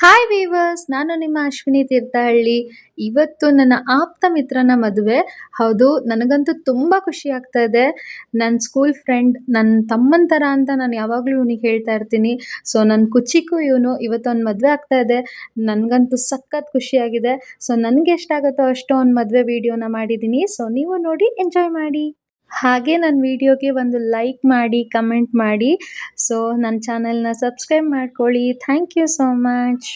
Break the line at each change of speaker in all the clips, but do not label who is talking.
Hi viewers, ನಾನು ನಿಮ್ಮ ಅಶ್ವಿನಿ ತೀರ್ಥಹಳ್ಳಿ. ಇವತ್ತು ನನ್ನ ಆಪ್ತ ಮಿತ್ರನ ಮದುವೆ. ಹೌದು, ನನಗಂತೂ ತುಂಬ ಖುಷಿ ಆಗ್ತಾ ಇದೆ. ನನ್ನ ಸ್ಕೂಲ್ ಫ್ರೆಂಡ್, ನನ್ನ ತಮ್ಮನ ಥರ ಅಂತ ನಾನು ಯಾವಾಗಲೂ ಇವನಿಗೆ ಹೇಳ್ತಾ ಇರ್ತೀನಿ. ಸೊ ನನ್ನ ಕುಚಿಕು ಇವನು. ಇವತ್ತು ಅವ್ನ ಮದುವೆ ಆಗ್ತಾ ಇದೆ. ನನಗಂತೂ ಸಖತ್ ಖುಷಿಯಾಗಿದೆ. ಸೊ ನನಗೆ ಎಷ್ಟಾಗುತ್ತೋ ಅಷ್ಟು ಅವ್ನ ಮದುವೆ ವಿಡಿಯೋನ ಮಾಡಿದ್ದೀನಿ. ಸೊ ನೀವು ನೋಡಿ ಎಂಜಾಯ್ ಮಾಡಿ. ಹಾಗೆ ನನ್ನ ವಿಡಿಯೋಗೆ ಒಂದು ಲೈಕ್ ಮಾಡಿ, ಕಮೆಂಟ್ ಮಾಡಿ. ಸೊ ನನ್ನ ಚಾನೆಲ್ನ ಸಬ್ಸ್ಕ್ರೈಬ್ ಮಾಡ್ಕೊಳ್ಳಿ. Thank you so much.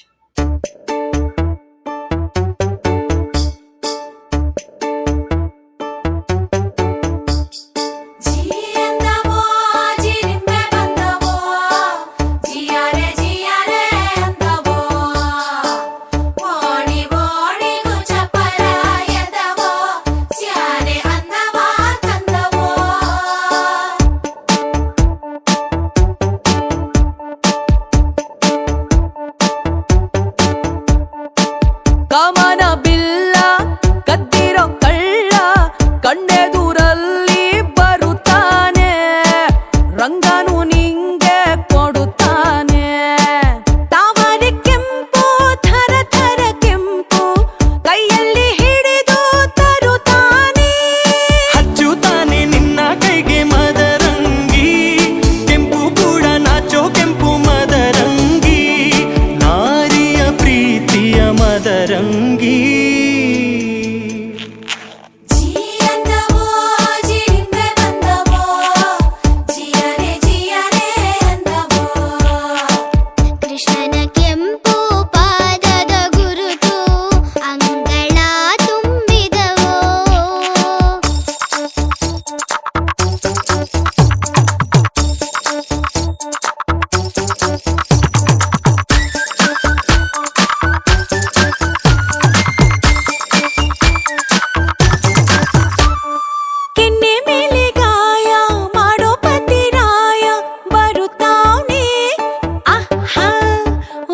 ಕಮನ ಬಿಲ್ಲ ಕದ್ದಿರೋ ಕಳ್ಳ ಕಣ್ಣೆದುರಲ್ಲಿ ಬರುತ್ತಾನೆ, ರಂಗನು ನಿಂಗೆ ಕೊಡುತ್ತಾನೆ. ತಾವರೆ ಕೆಂಪು ಥರ ಥರ ಕೆಂಪು ಕೈಯಲ್ಲಿ ಹಿಡಿದು ತರುತ್ತಾನೆ.
ಹಚ್ಚುತ್ತಾನೆ ನಿನ್ನ ಕೈಗೆ ಮದರಂಗಿ, ಕೆಂಪು ಕೂಡ ನಾಚೋ ಕೆಂಪು ಮದರಂಗಿ, ನಾರಿಯ ಪ್ರೀತಿಯ ಮದರಂಗಿ.
ಕೃಷ್ಣನ ಕೆಂಪು ಪಾದದ ಗುರುತು ಅಂಗಳ ತುಂಬಿದವೋ.
ಕೆನ್ನೆ ಮೇಲೆ ಗಾಯ ಮಾಡೋ ಪತಿರಾಯ ಬರುತ್ತಾನೆ. ಆಹಾ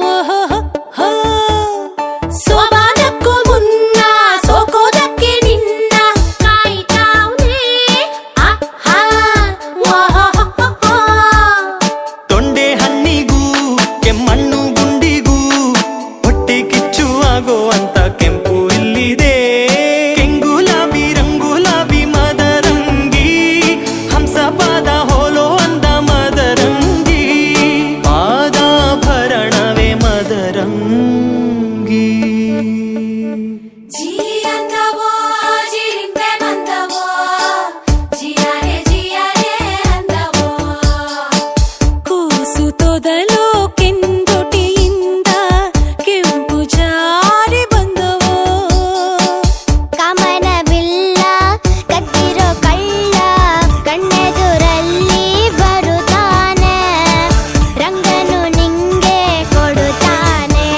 ಓಹೋ, ಸೋಬಾನಕ್ಕೂ ಮುನ್ನ ಸೋಕೋದಕ್ಕೆ ನಿನ್ನ
ಕಾಯ್ತಾವ್ನೆ.
ಆಹಾ ಓಹೋ.
ತೊಂಡೆ ಹಣ್ಣಿಗೂ ಕೆಮ್ಮಣ್ಣು ಗುಂಡಿಗೂ ಹೊಟ್ಟೆ ಕಿಚ್ಚು ಆಗೋ ಅಂತ ಕೆಂಪು ಇಲ್ಲಿದೆ. ಕೆಂಗುಲಾಬಿ ರಂಗುಲಾಬಿ ಮದರಂಗಿ, ಹಂಸ ಪಾದ ಹೋಲೋ ಅಂದ ಮದರಂಗಿ, ಪಾದಾಭರಣವೇ ಮದರಂಗಿ.
ಕೂಸು ತೊದಲು ಕೆಂದುಟಿಯಿಂದ ಕೆಂಪು ಜಾರಿ ಬಂದವೋ.
ಕಮನ ಬಿಲ್ಲ ಕದ್ದಿರೋ ಕಳ್ಳ ಕಣ್ಣೆದುರಲ್ಲಿ ಬರುತ್ತಾನೆ, ರಂಗನು ನಿಂಗೆ ಕೊಡುತ್ತಾನೆ.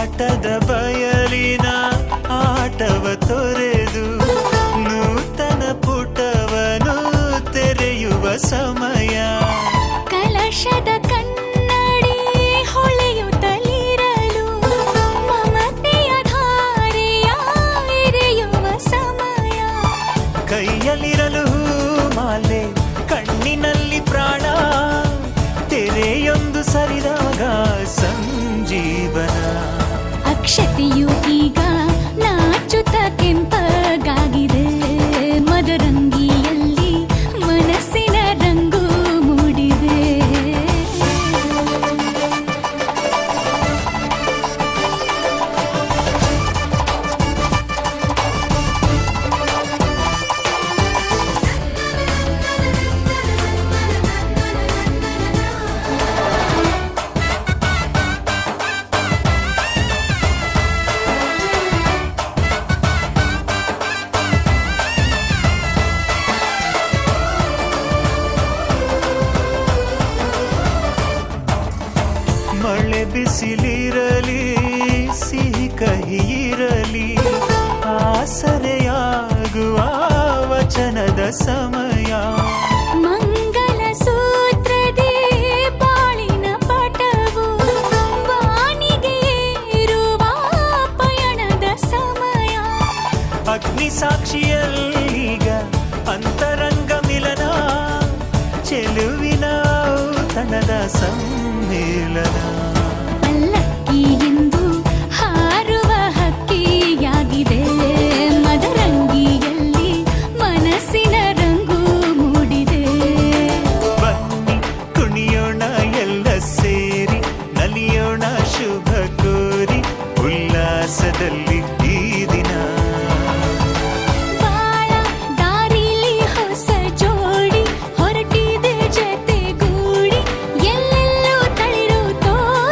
ಆಟದ ಬಯಲಿನ ಆಟವ ತೊರೆದು ನೂತನ ಪುಟವನು ತೆರೆಯುವ ಸಮಯ.
ಕಲಶದ ಕನ್ನಡಿ ಹೊಳೆಯುತ್ತಲಿರಲು ಮಮತೆಯ ಧಾರೆಯ ಎರೆಯುವ ಸಮಯ.
ಕೈಯಲ್ಲಿರಲು ಮಾಲೆ ಕಣ್ಣಿನಲ್ಲಿ ಪ್ರಾಣ ತೆರೆಯೊಂದು ಸರಿದಾಗ ಸಂಜೀವನ.
ಅಕ್ಷತೆಯು ಈಗ ನಾಚುತ್ತ ಕೆಂಪಗಾಗಿದೆ, ಮದರಂಗಿಯಲ್ಲಿ ಮನಸ್ಸಿನ ರಂಗು ಮೂಡಿದೆ.
ಮಳೆ ಬಿಸಿಲಿರಲಿ ಸಿಹಿ ಕಹಿ ಇರಲಿ ಆಸರೆಯಾಗುವ ವಚನದ ಸಮಯ.
ಮಂಗಲ ಸೂತ್ರದೇ ಬಾಳಿನ ಪಟವು ಬಾನಿಗೆ ಏರುವ ಪಯಣದ ಸಮಯ.
ಅಗ್ನಿ ಸಾಕ್ಷಿಯಲ್ಲೀಗ ಅಂತರಂಗ ಮಿಲನ ಚೆಲುವಿನ ಔತಣದ ಸಮ್ಮೇಳನ.
ಪಲ್ಲಕ್ಕಿ ಎಂದು ಹಾರುವ ಹಕ್ಕಿಯಾಗಿದೆ, ಮದರಂಗಿಯಲ್ಲಿ ಮನಸ್ಸಿನ ರಂಗು ಮೂಡಿದೆ.
ಬನ್ನಿ ಕುಣಿಯೋಣ ಎಲ್ಲ ಸೇರಿ ನಲಿಯೋಣ ಶುಭ ಕೋರಿ ಉಲ್ಲಾಸದಲ್ಲಿ ಈ ದಿನ.
ಬಾಳ ದಾರಿಲಿ ಹೊಸ ಜೋಡಿ ಹೊರಟಿದೆ ಜತೆಗೂಡಿ, ಎಲ್ಲೆಲ್ಲೂ ತಳಿರು ತೋರಣ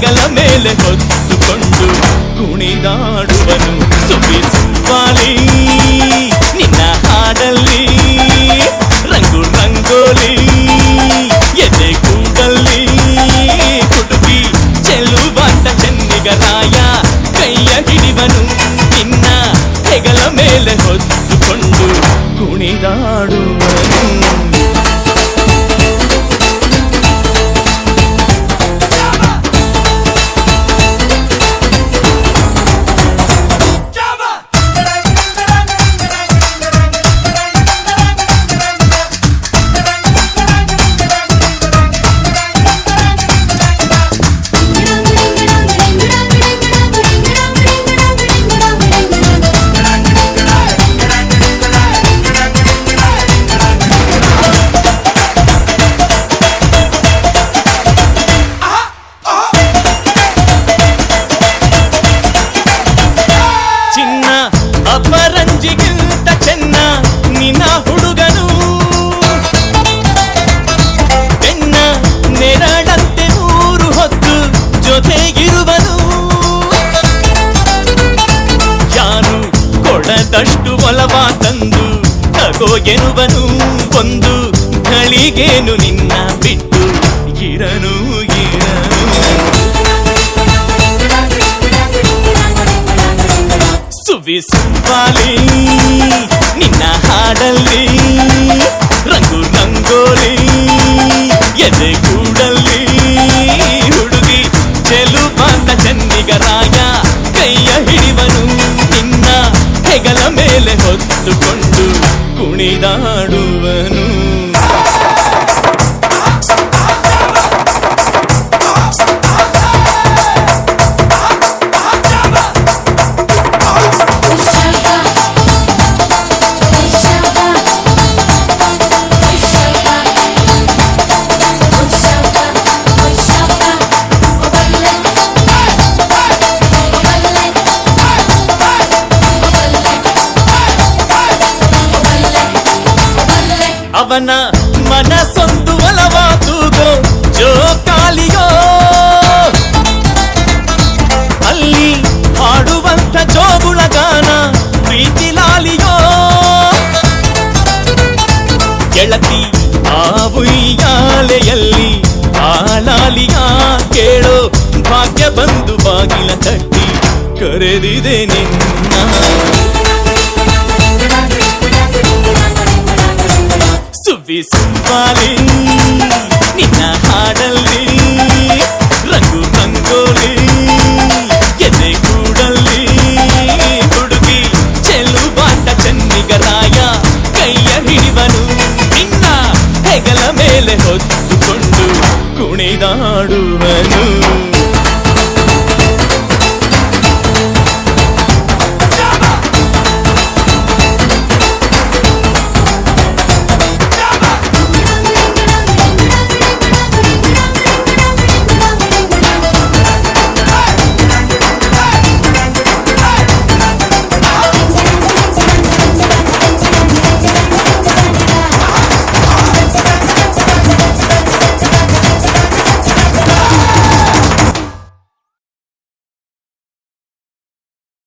ಹೆಗಲ ಮೇಲೆ ಹೊತ್ತುಕೊಂಡು ಕುಣಿದಾಡುವನು ಸುಬ್ಬಿ ಸುಬ್ಬಾಲಿ ನಿನ್ನ ಹಾಡಲ್ಲಿ ರಂಗು ರಂಗೋಲಿ ಎದೆ ಕೂಡಲ್ಲಿ ಹುಡುಗಿ ಚೆಲ್ಲುವಂತ ಚೆನ್ನಿಗರಾಯ ಕೈಯ ಹಿಡಿವನು ನಿನ್ನ ಹೆಗಲ ಮೇಲೆ ಹೊತ್ತುಕೊಂಡು ಕುಣಿದಾಡುವನು ಚಿನ್ನ ಅಪರಂಜಿಗಿಂತ ಚೆನ್ನ ನಿನ್ನ ಹುಡುಗನು ಬೆನ್ನ ನೆರಳಂತೆ ಮೂರು ಹೊತ್ತು ಜೊತೆಗಿರುವನು ಯಾರು ಕೊಡದಷ್ಟು ಒಲವ ತಂದು ತಗೋ ಎನ್ನುವನು ಒಂದು ಗಳಿಗೇನು ನಿನ್ನ ಬಿಟ್ಟು ಇರನು ಸುವಿ ಸುಬ್ಬಾಲಿ ನಿನ್ನ ಹಾಡಲ್ಲಿ ರಂಗು ರಂಗೋಲಿ ಎದೆ ಕೂಡಲ್ಲಿ ಹುಡುಗಿ ಚೆಲುವಾಂತ ಚೆನ್ನಿಗರಾಯ ಕೈಯ ಹಿಡಿವನು ನಿನ್ನ ಹೆಗಲ ಮೇಲೆ ಹೊತ್ತುಕೊಂಡು ಕುಣಿದಾಡುವನು ಅವನ ಮನಸ್ಸೊಂದು ಒಲವ ತೂಗೋ ಜೋಕಾಲಿಯೋ ಅಲ್ಲಿ ಹಾಡುವಂತ ಜೋಗುಳ ಗಾನ ಪ್ರೀತಿ ಲಾಲಿಯೋ ಗೆಳತಿ ಆ ಉಯ್ಯಾಲೆಯಲ್ಲಿ ಆಲಾಲಿಯ ಕೇಳೋ ಭಾಗ್ಯ ಬಂದು ಬಾಗಿಲ ತಟ್ಟಿ ಕರೆದಿದೆ ನಿನ್ನ ಸುಬ್ಬಿ ಸುಬ್ಬಾಲಿ ನಿನ್ನ ಹಾಡಲ್ಲಿ